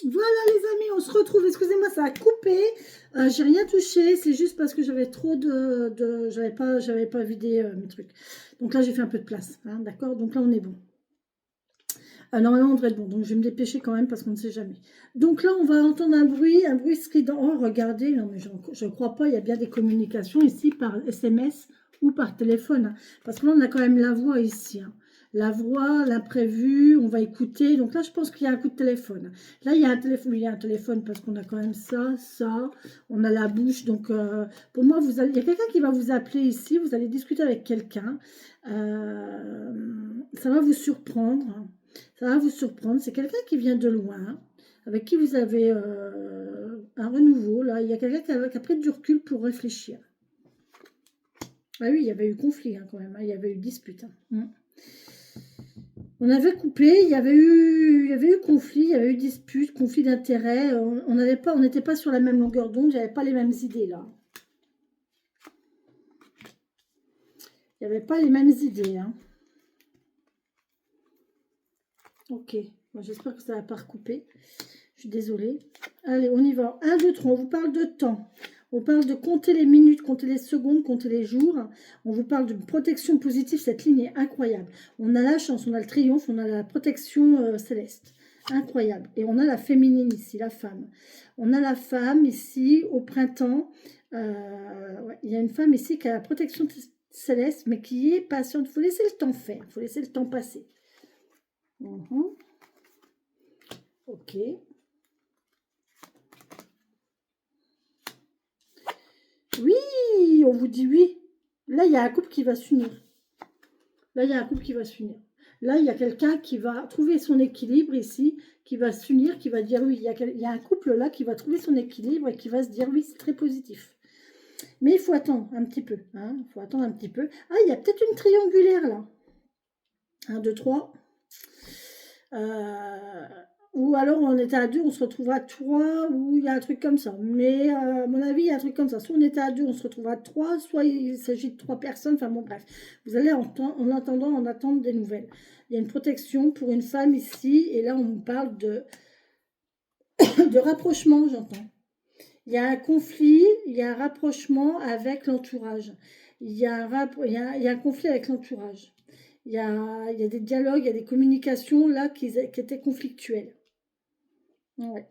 Voilà les amis, on se retrouve. Excusez-moi, ça a coupé. J'ai rien touché. C'est juste parce que j'avais trop j'avais pas vidé mes trucs. Donc là, j'ai fait un peu de place. Hein, d'accord. Donc là, on est bon. Normalement, on devrait être bon. Donc je vais me dépêcher quand même parce qu'on ne sait jamais. Donc là, on va entendre un bruit strident. Oh, regardez. Non, mais je ne crois pas. Il y a bien des communications ici par SMS ou par téléphone. Hein. Parce que là, on a quand même la voix ici. Hein. La voix, l'imprévu, on va écouter. Donc là, je pense qu'il y a un coup de téléphone. Là, il y a un téléphone. Il y a un téléphone parce qu'on a quand même ça, ça. On a la bouche. Donc, pour moi, il y a quelqu'un qui va vous appeler ici. Vous allez discuter avec quelqu'un. Ça va vous surprendre. Ça va vous surprendre. C'est quelqu'un qui vient de loin, avec qui vous avez un renouveau. Là, il y a quelqu'un qui a pris du recul pour réfléchir. Ah oui, il y avait eu conflit hein, quand même. Hein, il y avait eu dispute. Hein. On avait coupé, il y avait eu conflit, il y avait eu dispute, conflit d'intérêts. On n'était pas sur la même longueur d'onde, il n'y avait pas les mêmes idées là. Il n'y avait pas les mêmes idées. Hein. Ok, bon, j'espère que ça va pas recouper. Je suis désolée. Allez, on y va. 1, 2, 3, on vous parle de temps. On parle de compter les minutes, compter les secondes, compter les jours. On vous parle de protection positive. Cette ligne est incroyable. On a la chance, on a le triomphe, on a la protection céleste. Incroyable. Et on a la féminine ici, la femme. On a la femme ici au printemps. Ouais, il y a une femme ici qui a la protection céleste, mais qui est patiente. Il faut laisser le temps faire. Il faut laisser le temps passer. Ok. Oui, on vous dit oui. Là, il y a un couple qui va s'unir. Là, il y a un couple qui va s'unir. Là, il y a quelqu'un qui va trouver son équilibre ici, qui va s'unir, qui va dire oui. Il y a un couple là qui va trouver son équilibre et qui va se dire oui, c'est très positif. Mais il faut attendre un petit peu. Hein, il faut attendre un petit peu. Ah, il y a peut-être une triangulaire là. 1, 2, 3. Ou alors on était à 2, on se retrouve à 3, ou il y a un truc comme ça. Mais à mon avis, il y a un truc comme ça. Soit on était à 2, on se retrouve à 3, soit il s'agit de 3 personnes. Enfin bon, bref. Vous allez en attendre des nouvelles. Il y a une protection pour une femme ici, et là on parle de rapprochement, j'entends. Il y a un conflit, il y a un rapprochement avec l'entourage. Il y a un conflit avec l'entourage. Il y a des dialogues, il y a des communications là qui étaient conflictuelles. Ouais.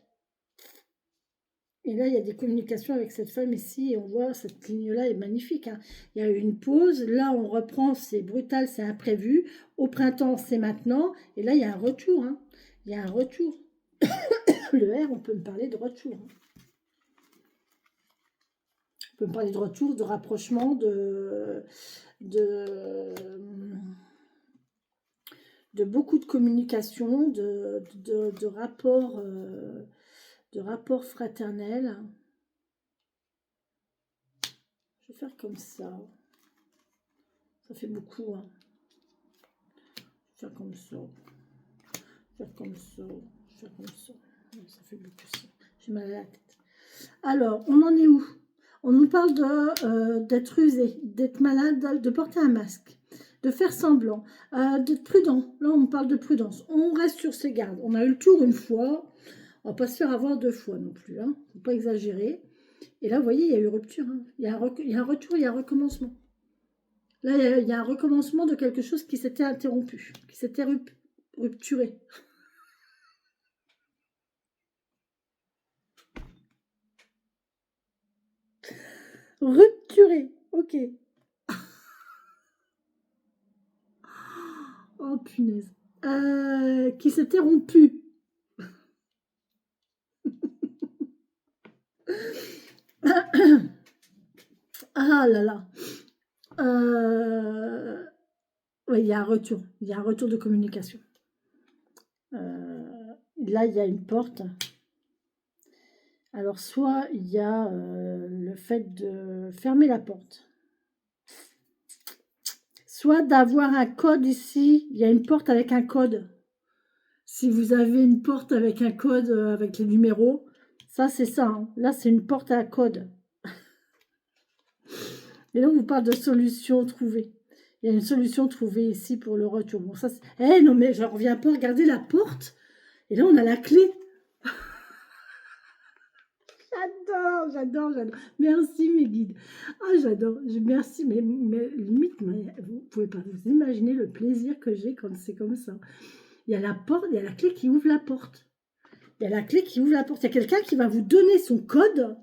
Et là, il y a des communications avec cette femme ici, et on voit cette ligne-là est magnifique. Hein. Il y a eu une pause, là on reprend, c'est brutal, c'est imprévu. Au printemps, c'est maintenant, et là il y a un retour. Hein. Il y a un retour. Le R, on peut me parler de retour. Hein. On peut me parler de retour, de rapprochement, de beaucoup de communication, de rapports. De rapport fraternel. Je vais faire comme ça. Ça fait beaucoup. Hein. Je vais faire comme ça. Je vais faire comme ça. Je vais faire comme ça. Ça fait beaucoup ça. J'ai mal à la tête. Alors, on en est où? On nous parle d'être usé, d'être malade, de porter un masque, de faire semblant, d'être prudent. Là, on parle de prudence. On reste sur ses gardes. On a eu le tour une fois. On ne va pas se faire avoir 2 fois non plus. Hein. Il ne faut pas exagérer. Et là, vous voyez, il y a eu rupture. Hein. Il y a un retour, il y a un recommencement. Là, il y a un recommencement de quelque chose qui s'était interrompu, qui s'était rupturé. Rupturé, ok. Oh punaise. Qui s'était rompu. Ah là là. Oui, il y a un retour. Il y a un retour de communication. Là, il y a une porte. Alors, soit il y a le fait de fermer la porte. Soit d'avoir un code ici. Il y a une porte avec un code. Si vous avez une porte avec un code, avec les numéros, ça, c'est ça. Hein. Là, c'est une porte à code. Et là, on vous parle de solution trouvée. Il y a une solution trouvée ici pour le retour. Bon, ça, non, mais je reviens pas. Regardez la porte. Et là, on a la clé. J'adore, j'adore, j'adore. Merci mes guides. Ah, j'adore. Merci, mais limite, vous pouvez pas vous imaginer le plaisir que j'ai quand c'est comme ça. Il y a la porte, il y a la clé qui ouvre la porte. Il y a la clé qui ouvre la porte. Il y a quelqu'un qui va vous donner son code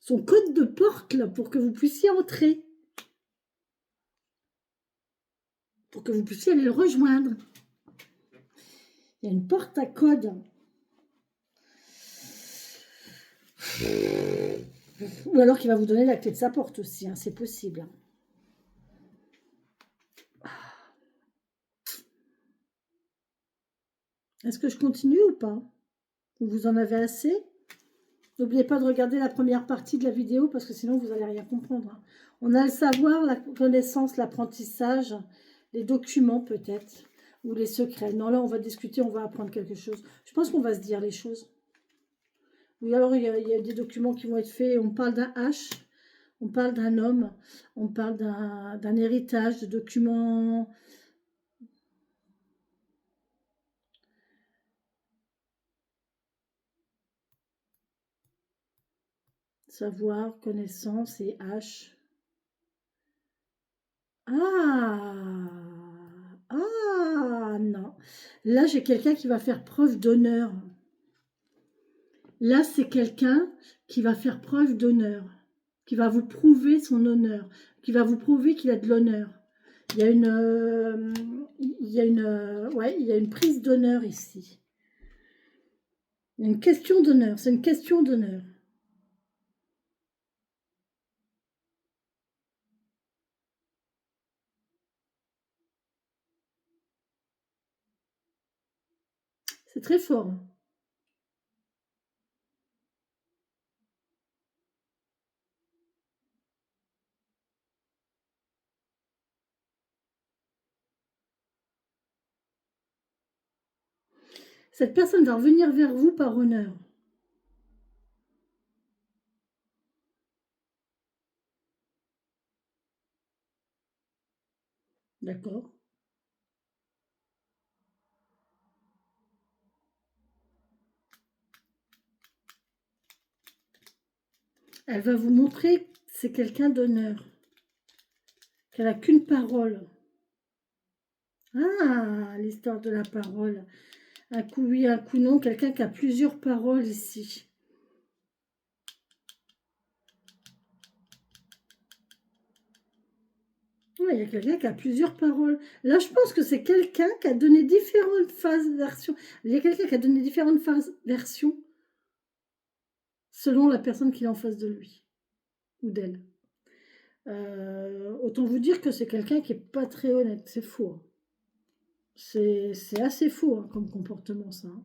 de porte là, pour que vous puissiez entrer. Pour que vous puissiez aller le rejoindre. Il y a une porte à code. Ou alors qu'il va vous donner la clé de sa porte aussi, hein, c'est possible. Est-ce que je continue ou pas? Vous en avez assez? N'oubliez pas de regarder la première partie de la vidéo parce que sinon vous n'allez rien comprendre. On a le savoir, la connaissance, l'apprentissage, les documents peut-être, ou les secrets. Non, là on va discuter, on va apprendre quelque chose. Je pense qu'on va se dire les choses. Oui, alors il y a des documents qui vont être faits. On parle d'un H, on parle d'un homme, on parle d'un héritage, de documents. Savoir, connaissance et H. Ah, ah, non. Là, j'ai quelqu'un qui va faire preuve d'honneur. Là, c'est quelqu'un qui va faire preuve d'honneur, qui va vous prouver son honneur, qui va vous prouver qu'il a de l'honneur. Il y a ouais, il y a une prise d'honneur ici. Il y a une question d'honneur, c'est une question d'honneur. C'est très fort. Cette personne va revenir vers vous par honneur. D'accord? Elle va vous montrer que c'est quelqu'un d'honneur, qu'elle n'a qu'une parole. Ah, l'histoire de la parole. Un coup oui, un coup non, quelqu'un qui a plusieurs paroles ici. Oui, il y a quelqu'un qui a plusieurs paroles. Là, je pense que c'est quelqu'un qui a donné différentes phases versions. Il y a quelqu'un qui a donné différentes phases versions selon la personne qui est en face de lui ou d'elle. Autant vous dire que c'est quelqu'un qui n'est pas très honnête. C'est faux. Hein. C'est assez faux hein, comme comportement, ça. Hein.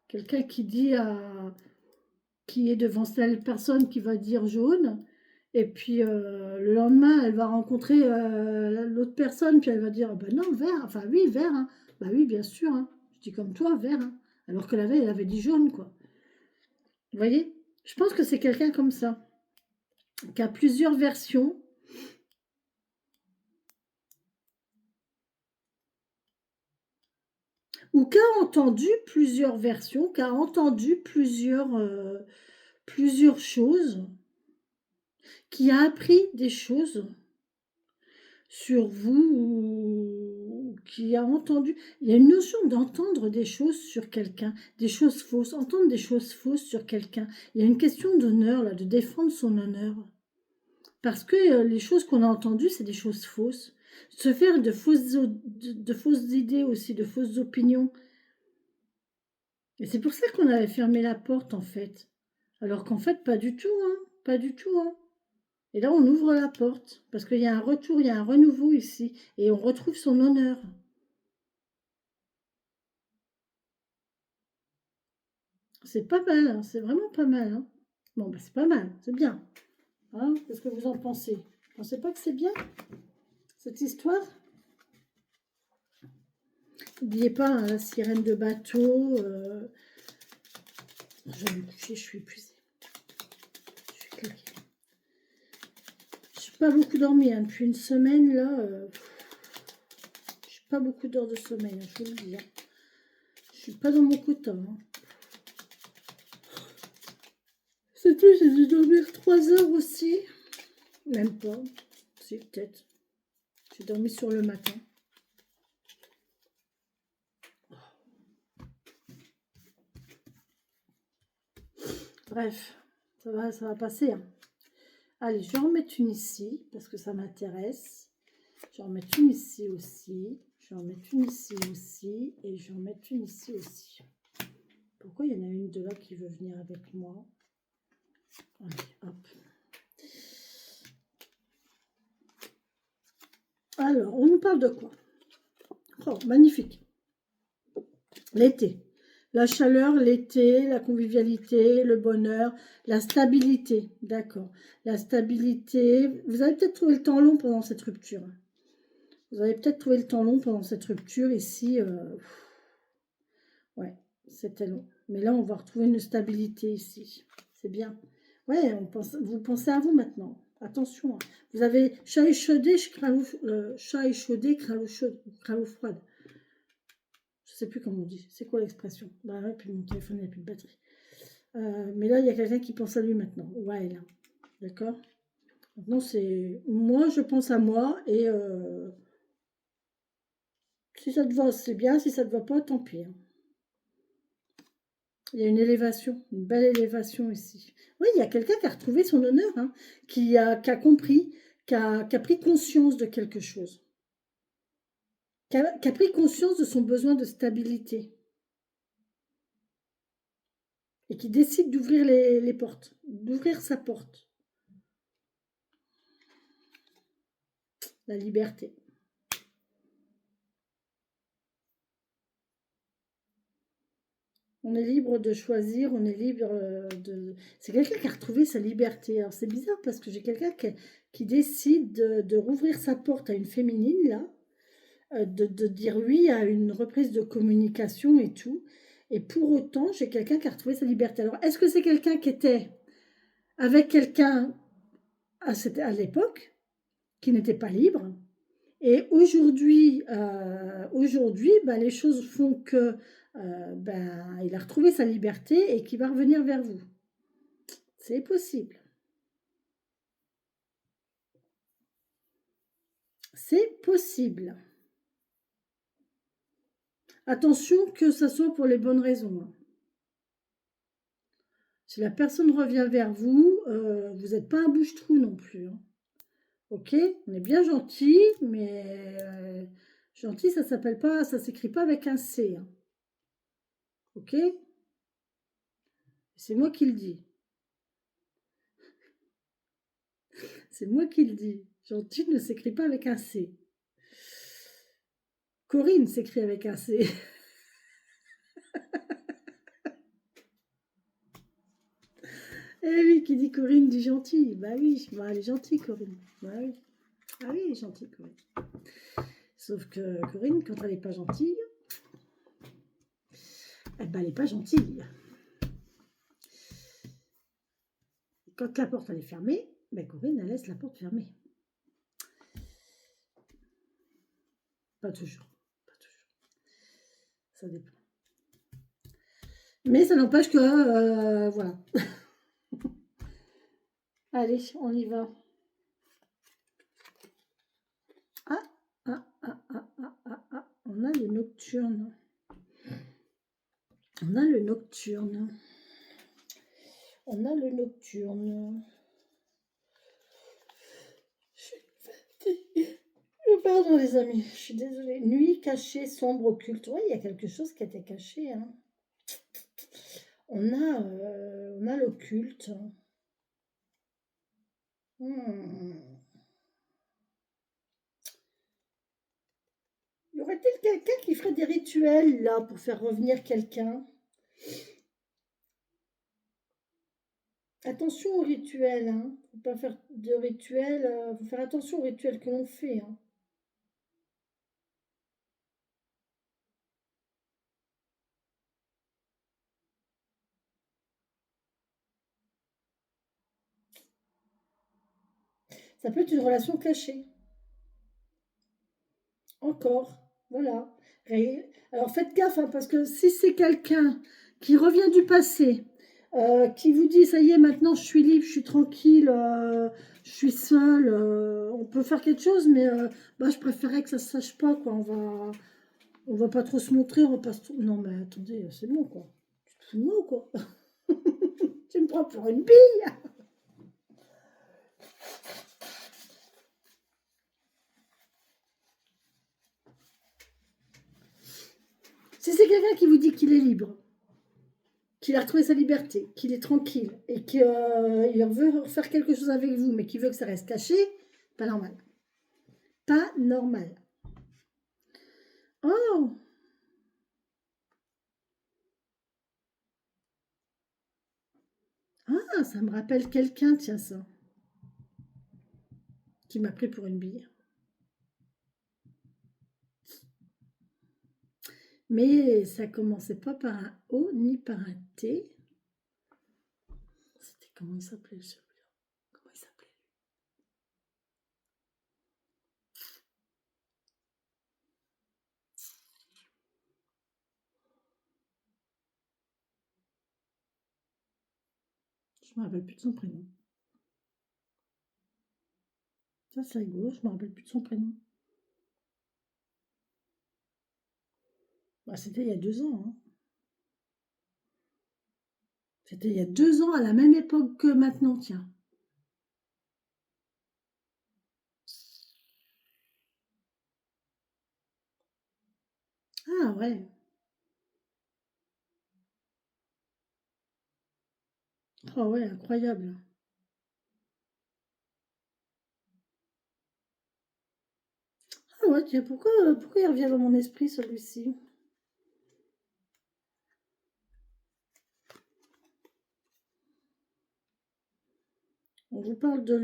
Quelqu'un qui dit qui est devant telle personne qui va dire jaune, et puis le lendemain, elle va rencontrer l'autre personne, puis elle va dire bah non, vert, enfin oui, vert, hein. Bah oui, bien sûr, hein. Je dis comme toi, vert, hein. Alors que la veille, elle avait dit jaune, quoi. Vous voyez? Je pense que c'est quelqu'un comme ça, qui a plusieurs versions. Ou qui a entendu plusieurs versions, qui a entendu plusieurs choses, qui a appris des choses sur vous, ou qui a entendu. Il y a une notion d'entendre des choses sur quelqu'un, des choses fausses, entendre des choses fausses sur quelqu'un. Il y a une question d'honneur, là, de défendre son honneur. Parce que les choses qu'on a entendues, c'est des choses fausses. Se faire de fausses idées aussi, de fausses opinions. Et c'est pour ça qu'on avait fermé la porte, en fait. Alors qu'en fait, pas du tout, hein. Pas du tout, hein. Et là, on ouvre la porte, parce qu'il y a un retour, il y a un renouveau ici, et on retrouve son honneur. C'est pas mal, hein, c'est vraiment pas mal. Hein. Bon, bah, c'est pas mal, c'est bien. Hein, qu'est-ce que vous en pensez? Vous pensez pas que c'est bien, cette histoire? N'oubliez pas, hein, la sirène de bateau. Je vais me coucher, je suis épuisée. Je suis claquée. Je n'ai pas beaucoup dormi, hein, depuis une semaine, là. Je n'ai pas beaucoup d'heures de sommeil, hein, je vous le dis. Hein. Je suis pas dans mon quota. Hein. Cette nuit, j'ai dû dormir 3 heures aussi. Même pas. Si, peut-être. J'ai dormi sur le matin. Bref, ça va passer. Hein. Allez, je vais en mettre une ici, parce que ça m'intéresse. Je vais en mettre une ici aussi. Je vais en mettre une ici aussi. Et je vais en mettre une ici aussi. Pourquoi il y en a une de là qui veut venir avec moi? Allez, hop. Alors, on nous parle de quoi? Oh, magnifique. L'été. La chaleur, l'été, la convivialité, le bonheur, la stabilité. D'accord. La stabilité. Vous avez peut-être trouvé le temps long pendant cette rupture. Vous avez peut-être trouvé le temps long pendant cette rupture ici. Ouais, c'était long. Mais là, on va retrouver une stabilité ici. C'est bien. Ouais, vous pensez à vous maintenant. Attention. Hein. Vous avez chat échaudé, chat échaudé, craint l'eau froide. Je sais plus comment on dit. C'est quoi l'expression? Bah ouais, puis mon téléphone n'a plus de batterie. Mais là, il y a quelqu'un qui pense à lui maintenant. Ouais, là. D'accord? Maintenant, c'est... Moi, je pense à moi et... Si ça te va, c'est bien. Si ça te va pas, tant pis. Hein. Il y a une élévation, une belle élévation ici. Oui, il y a quelqu'un qui a retrouvé son honneur, hein, qui a compris, qui a pris conscience de quelque chose, qui a pris conscience de son besoin de stabilité et qui décide d'ouvrir les portes, d'ouvrir sa porte. La liberté. On est libre de choisir, on est libre de... C'est quelqu'un qui a retrouvé sa liberté. Alors c'est bizarre parce que j'ai quelqu'un qui décide de rouvrir sa porte à une féminine, là, de dire oui à une reprise de communication et tout. Et pour autant, j'ai quelqu'un qui a retrouvé sa liberté. Alors, est-ce que c'est quelqu'un qui était avec quelqu'un à l'époque, qui n'était pas libre? Et aujourd'hui, bah, les choses font que ben, il a retrouvé sa liberté et qu'il va revenir vers vous. C'est possible. C'est possible. Attention que ça soit pour les bonnes raisons. Hein. Si la personne revient vers vous, vous n'êtes pas un bouche-trou non plus. Hein. Ok, on est bien gentil, mais gentil, ça s'appelle pas, ça s'écrit pas avec un C. Hein. Ok, c'est moi qui le dis. C'est moi qui le dis. Gentil ne s'écrit pas avec un C. Corinne s'écrit avec un C. Eh oui, qui dit Corinne dit gentil. Bah oui, bah, elle est gentille, Corinne. Bah oui. Ah oui, elle est gentille, Corinne. Sauf que Corinne, quand elle n'est pas gentille, eh ben, elle n'est pas gentille. Et quand la porte elle est fermée, ben, Corinne, elle laisse la porte fermée. Pas toujours. Pas toujours. Ça dépend. Mais ça n'empêche que, voilà. Allez, on y va. On a le nocturne. On a le nocturne. On a le nocturne. Je suis fatiguée. Pardon les amis, je suis désolée. Nuit cachée, sombre, occulte. Oui, il y a quelque chose qui était caché. Hein. On a l'occulte. Y aurait-il quelqu'un qui ferait des rituels là pour faire revenir quelqu'un? Attention aux rituels, hein. Faut pas faire de rituels. Faut faire attention aux rituels que l'on fait. Hein. Ça peut être une relation cachée. Encore, voilà. Alors faites gaffe, hein, parce que si c'est quelqu'un qui revient du passé, qui vous dit, ça y est, maintenant je suis libre, je suis tranquille, je suis seule, on peut faire quelque chose, mais bah, je préférais que ça se sache pas, quoi. On va pas trop se montrer, on va pas se... Non, mais attendez, c'est bon, quoi. Tu te fous de moi, ou quoi? Tu me prends pour une bille. Si c'est quelqu'un qui vous dit qu'il est libre, qu'il a retrouvé sa liberté, qu'il est tranquille et qu'il veut faire quelque chose avec vous, mais qu'il veut que ça reste caché, pas normal. Pas normal. Oh! Ah, ça me rappelle quelqu'un, tiens ça, qui m'a pris pour une bille. Mais ça commençait pas par un O ni par un T. C'était comment il s'appelait celui-là? Comment il s'appelait? Je me rappelle plus de son prénom. Ça c'est rigolo, je me rappelle plus de son prénom. Bah, c'était il y a 2 ans. Hein. C'était il y a 2 ans, à la même époque que maintenant, tiens. Ah ouais. Ah ouais, incroyable. Ah ouais, tiens, pourquoi il revient dans mon esprit celui-ci? On vous parle de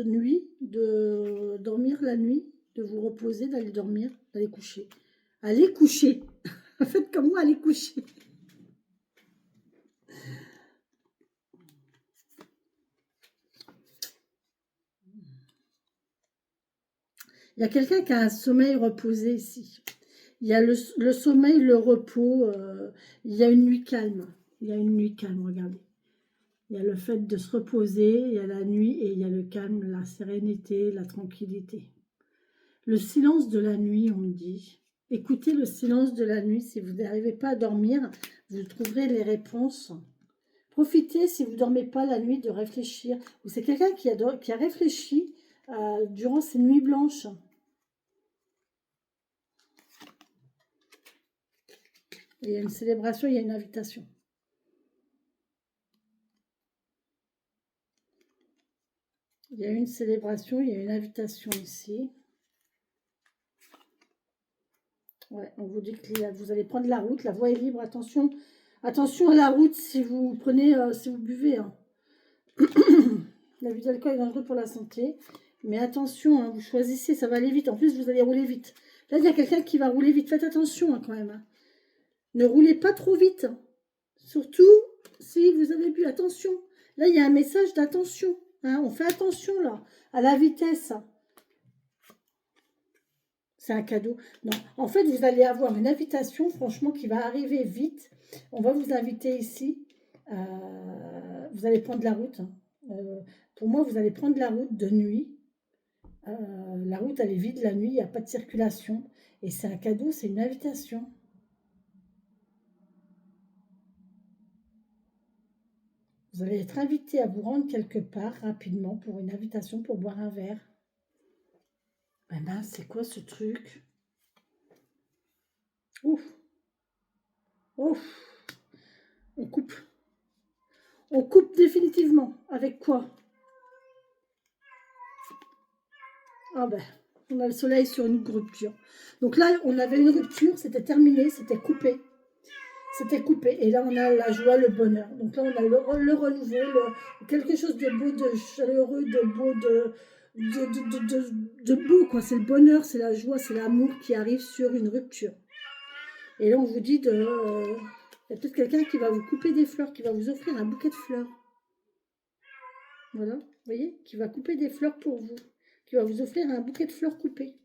nuit, de dormir la nuit, de vous reposer, d'aller dormir, d'aller coucher. Allez coucher. Faites comme moi, allez coucher. Il y a quelqu'un qui a un sommeil reposé ici. Il y a le sommeil, le repos. Il y a une nuit calme. Il y a une nuit calme, regardez. Il y a le fait de se reposer, il y a la nuit et il y a le calme, la sérénité, la tranquillité. Le silence de la nuit, on me dit. Écoutez le silence de la nuit. Si vous n'arrivez pas à dormir, vous trouverez les réponses. Profitez, si vous ne dormez pas la nuit, de réfléchir. Ou c'est quelqu'un qui a réfléchi durant ces nuits blanches. Il y a une célébration, il y a une invitation. Il y a une célébration, il y a une invitation ici. Ouais, on vous dit que vous allez prendre la route, la voie est libre, attention. Attention à la route si vous prenez, si vous buvez. Hein. L'abus d'alcool est dangereux pour la santé. Mais attention, hein, vous choisissez, ça va aller vite. En plus, vous allez rouler vite. Là, il y a quelqu'un qui va rouler vite. Faites attention hein, quand même. Hein. Ne roulez pas trop vite. Hein. Surtout si vous avez bu. Attention. Là, il y a un message d'attention. Hein. On fait attention là à la vitesse. C'est un cadeau. Non, en fait, vous allez avoir une invitation, franchement, qui va arriver vite. On va vous inviter ici. Vous allez prendre la route. Hein. Pour moi, vous allez prendre la route de nuit. La route, elle est vide la nuit, il n'y a pas de circulation. Et c'est un cadeau, c'est une invitation. Vous allez être invité à vous rendre quelque part rapidement pour une invitation pour boire un verre. Ben mince, c'est quoi ce truc? Ouf, ouf, on coupe. On coupe définitivement. Avec quoi? Ah ben, on a le soleil sur une rupture. Donc là, on avait une rupture, c'était terminé, c'était coupé. C'était coupé. Et là, on a la joie, le bonheur. Donc là, on a le renouveau, quelque chose de beau, de chaleureux, de beau, de beau, quoi. C'est le bonheur, c'est la joie, c'est l'amour qui arrive sur une rupture. Et là, on vous dit de... il y a peut-être quelqu'un qui va vous couper des fleurs, qui va vous offrir un bouquet de fleurs. Voilà, vous voyez, qui va couper des fleurs pour vous. Qui va vous offrir un bouquet de fleurs coupées.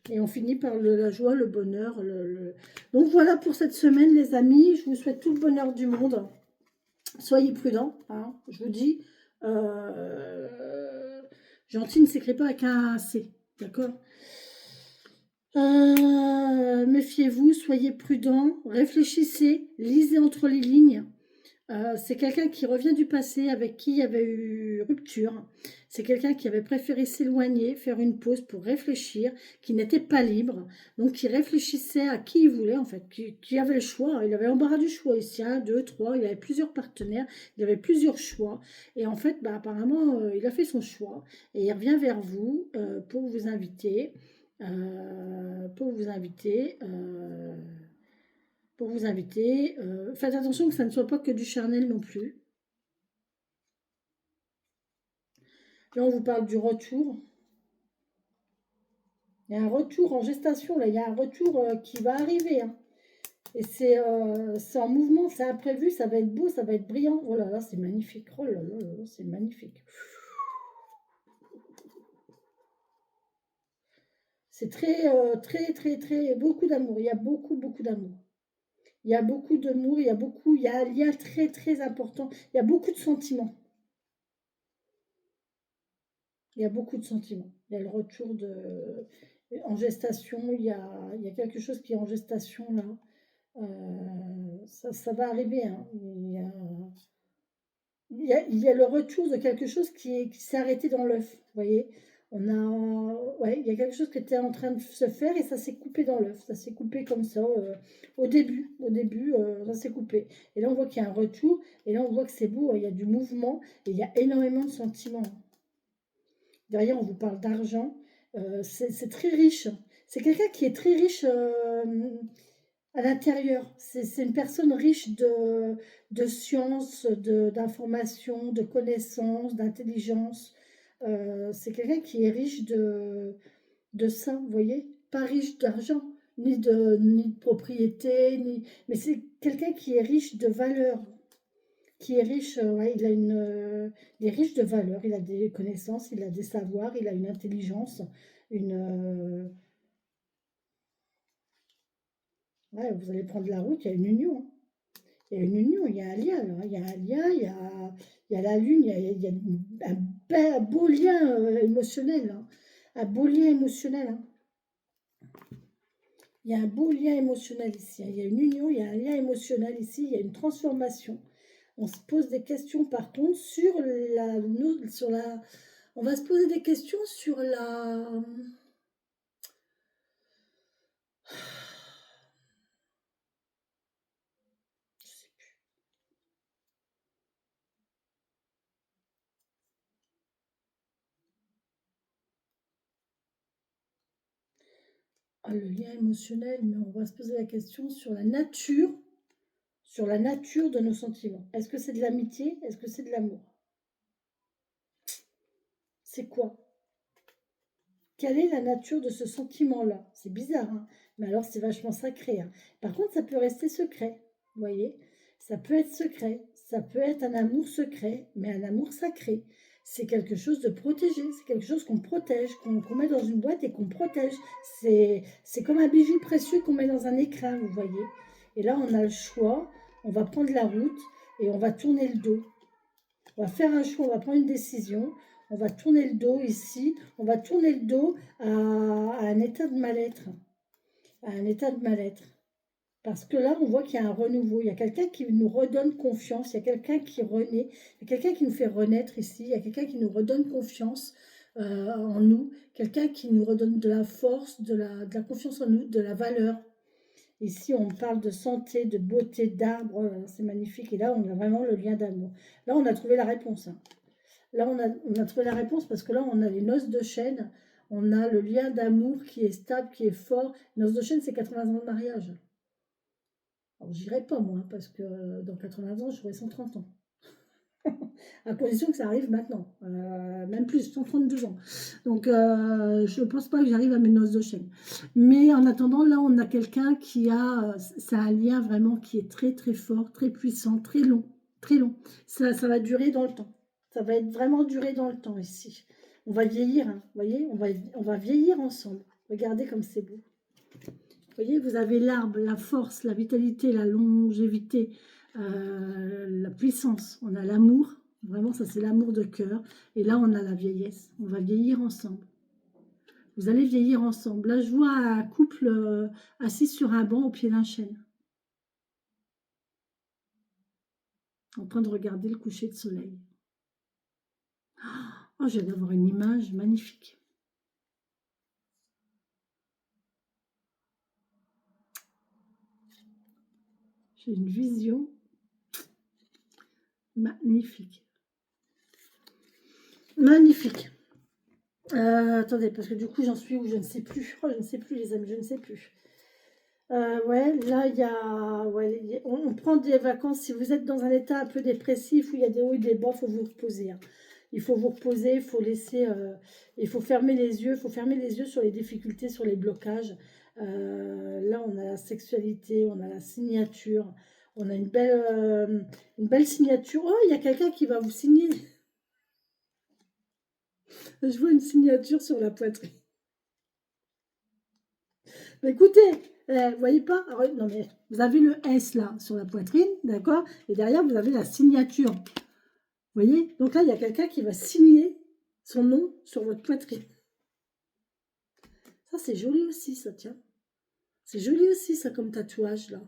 Et on finit par la joie, le bonheur. Donc voilà pour cette semaine, les amis. Je vous souhaite tout le bonheur du monde. Soyez prudents, hein, je vous dis. Gentil ne s'écrit pas avec un C, d'accord. Méfiez-vous, soyez prudents, réfléchissez, lisez entre les lignes. C'est quelqu'un qui revient du passé, avec qui il y avait eu rupture. C'est quelqu'un qui avait préféré s'éloigner, faire une pause pour réfléchir, qui n'était pas libre, donc qui réfléchissait à qui il voulait, en fait, qui avait le choix. Il avait l'embarras du choix ici, un, deux, trois, il avait plusieurs partenaires, il avait plusieurs choix. Et en fait, bah, apparemment, il a fait son choix et il revient vers vous pour vous inviter. Pour vous inviter. Faites attention que ça ne soit pas que du charnel non plus. Là, on vous parle du retour. Il y a un retour en gestation, là. Il y a un retour qui va arriver, hein. Et c'est en mouvement, c'est imprévu, ça va être beau, ça va être brillant. Oh là là, c'est magnifique. Oh là là, là, c'est magnifique. C'est très, beaucoup d'amour. Il y a beaucoup d'amour. Il y a beaucoup d'amour, il y a un lien très important. Il y a beaucoup de sentiments. Il y a beaucoup de sentiments. Il y a le retour en gestation, il y a quelque chose qui est en gestation là. Ça va arriver, hein. Il y a le retour de quelque chose qui s'est arrêté dans l'œuf. Vous voyez, ouais, il y a quelque chose qui était en train de se faire et ça s'est coupé dans l'œuf. Ça s'est coupé comme ça au début, ça s'est coupé. Et là, on voit qu'il y a un retour et là, on voit que c'est beau. Il y a du mouvement et il y a énormément de sentiments. Derrière, on vous parle d'argent. C'est très riche. C'est quelqu'un qui est très riche à l'intérieur. C'est une personne riche de sciences, d'informations, de connaissances, d'intelligence. C'est quelqu'un qui est riche de ça, vous voyez? Pas riche d'argent, ni de propriété, mais c'est quelqu'un qui est riche de valeurs, qui est riche, ouais, il est riche de valeurs, il a des connaissances, il a des savoirs, il a une intelligence, ouais, vous allez prendre la route, il y a une union, hein. Il y a une union, il y a un lien, là. Il y a un lien, il y a la lune, il y a un beau lien émotionnel, hein. Un beau lien émotionnel, hein. Il y a un beau lien émotionnel ici, hein. Il y a une union, il y a un lien émotionnel ici, il y a une transformation. On se pose des questions par contre on va se poser des questions sur la. Je sais plus. Ah, le lien émotionnel, mais on va se poser la question sur la nature de nos sentiments. Est-ce que c'est de l'amitié? Est-ce que c'est de l'amour? C'est quoi? Quelle est la nature de ce sentiment-là? C'est bizarre, hein, mais alors c'est vachement sacré, hein. Par contre, ça peut rester secret, vous voyez? Ça peut être secret, ça peut être un amour secret, mais un amour sacré. C'est quelque chose de protégé, c'est quelque chose qu'on protège, qu'on met dans une boîte et qu'on protège. C'est comme un bijou précieux qu'on met dans un écrin, vous voyez? Et là, on a le choix, on va prendre la route et on va tourner le dos. On va faire un choix, on va prendre une décision, on va tourner le dos ici, on va tourner le dos à un état de mal-être, à un état de mal-être. Parce que là, on voit qu'il y a un renouveau, il y a quelqu'un qui nous redonne confiance, il y a quelqu'un qui renaît, il y a quelqu'un qui nous fait renaître ici, il y a quelqu'un qui nous redonne confiance en nous, quelqu'un qui nous redonne de la force, de la confiance en nous, de la valeur. Ici, on parle de santé, de beauté, d'arbres, c'est magnifique. Et là, on a vraiment le lien d'amour. Là, on a trouvé la réponse, hein. Là, on a trouvé la réponse parce que là, on a les noces de chêne. On a le lien d'amour qui est stable, qui est fort. Les noces de chêne, c'est 80 ans de mariage. Alors, j'irai pas, moi, parce que dans 80 ans, j'aurai 130 ans. À condition que ça arrive maintenant. Même plus, 132 ans. Donc, je ne pense pas que j'arrive à mes noces de chêne. Mais en attendant, là, on a quelqu'un qui a. C'est un lien vraiment qui est très fort, très puissant, très long. Très long. Ça va durer dans le temps. Ça va être vraiment duré dans le temps ici. On va vieillir, hein, vous voyez, on va vieillir ensemble. Regardez comme c'est beau. Vous voyez, vous avez l'arbre, la force, la vitalité, la longévité, la puissance. On a l'amour. Vraiment, ça c'est l'amour de cœur. Et là, on a la vieillesse. On va vieillir ensemble. Vous allez vieillir ensemble. Là, je vois un couple assis sur un banc au pied d'un chêne, en train de regarder le coucher de soleil. Oh, je viens d'avoir une image magnifique. J'ai une vision magnifique. Magnifique. Attendez, parce que du coup, j'en suis où je ne sais plus. Oh, je ne sais plus, les amis, je ne sais plus. Ouais, là, il y a... Ouais, on prend des vacances. Si vous êtes dans un état un peu dépressif, où il y a des hauts et des bas, il faut vous reposer. Hein. Il faut vous reposer, il faut laisser... il faut fermer les yeux. Il faut fermer les yeux sur les difficultés, sur les blocages. Là, on a la sexualité, on a la signature. On a une belle signature. Oh, il y a quelqu'un qui va vous signer. Je vois une signature sur la poitrine. Mais écoutez, vous voyez pas? Alors, non mais vous avez le S là sur la poitrine, d'accord? Et derrière vous avez la signature. Vous voyez? Donc là il y a quelqu'un qui va signer son nom sur votre poitrine. Ça c'est joli aussi ça, tiens. C'est joli aussi ça comme tatouage là.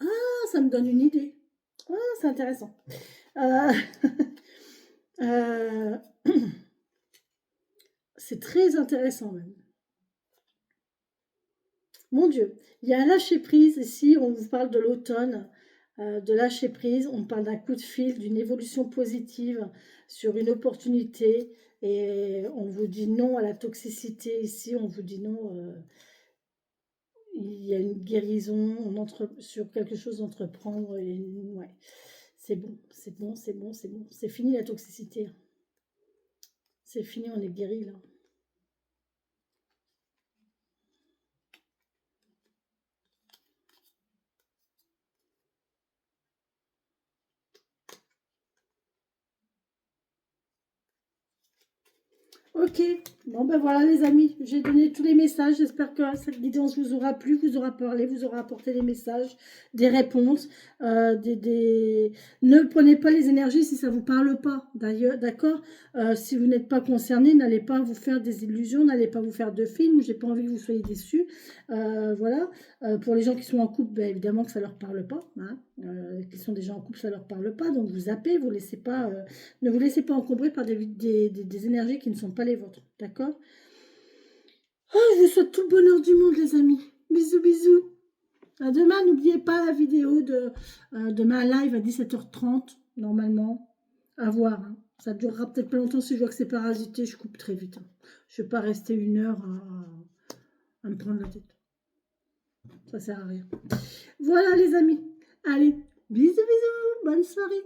Ah, ça me donne une idée. Ah, c'est intéressant. Euh, euh, c'est très intéressant même. Mon Dieu, il y a un lâcher-prise ici, on vous parle de l'automne, de lâcher-prise, on parle d'un coup de fil, d'une évolution positive sur une opportunité, et on vous dit non à la toxicité ici, on vous dit non, il y a une guérison, on entre sur quelque chose d'entreprendre, et ouais, c'est bon, c'est bon, c'est bon, c'est bon, c'est fini la toxicité, c'est fini, on est guéri là. Ok, bon ben voilà les amis, j'ai donné tous les messages, j'espère que cette guidance vous aura plu, vous aura parlé, vous aura apporté des messages, des réponses, ne prenez pas les énergies si ça ne vous parle pas, d'ailleurs, d'accord. Si vous n'êtes pas concerné, n'allez pas vous faire des illusions, n'allez pas vous faire de films, j'ai pas envie que vous soyez déçus, voilà. Pour les gens qui sont en couple, ben, évidemment que ça leur parle pas, hein. Qui sont déjà en couple, ça leur parle pas, donc vous zappez, vous laissez pas... ne vous laissez pas encombrer par des énergies qui ne sont pas les vôtres. D'accord? Oh, je vous souhaite tout le bonheur du monde, les amis. Bisous, bisous. À demain, n'oubliez pas la vidéo de demain live à 17h30, normalement. À voir. Hein. Ça durera peut-être pas longtemps si je vois que c'est parasité. Je coupe très vite. Hein. Je ne vais pas rester 1 heure à me prendre la tête. Ça sert à rien. Voilà, les amis. Allez, bisous, bisous. Bonne soirée.